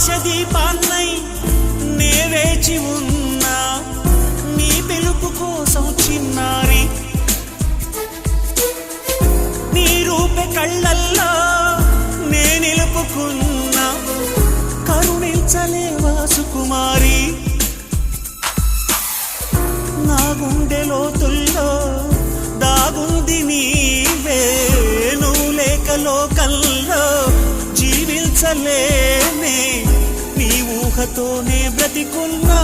ఆశ దీపాన్నై నే వేచి ఉన్నా నీ పిలుపు కోసం చిన్నారి నీ రూపే కళ్ళల్లో నే నిలుపుకున్నా కరుణించలేవా సుకుమారి నా గుండె లోతుల్లో దాగుంది నీవే నువ్వు లేక లోకల్లో జీవించలేనే నీ ఊహతోనే బ్రతికున్నా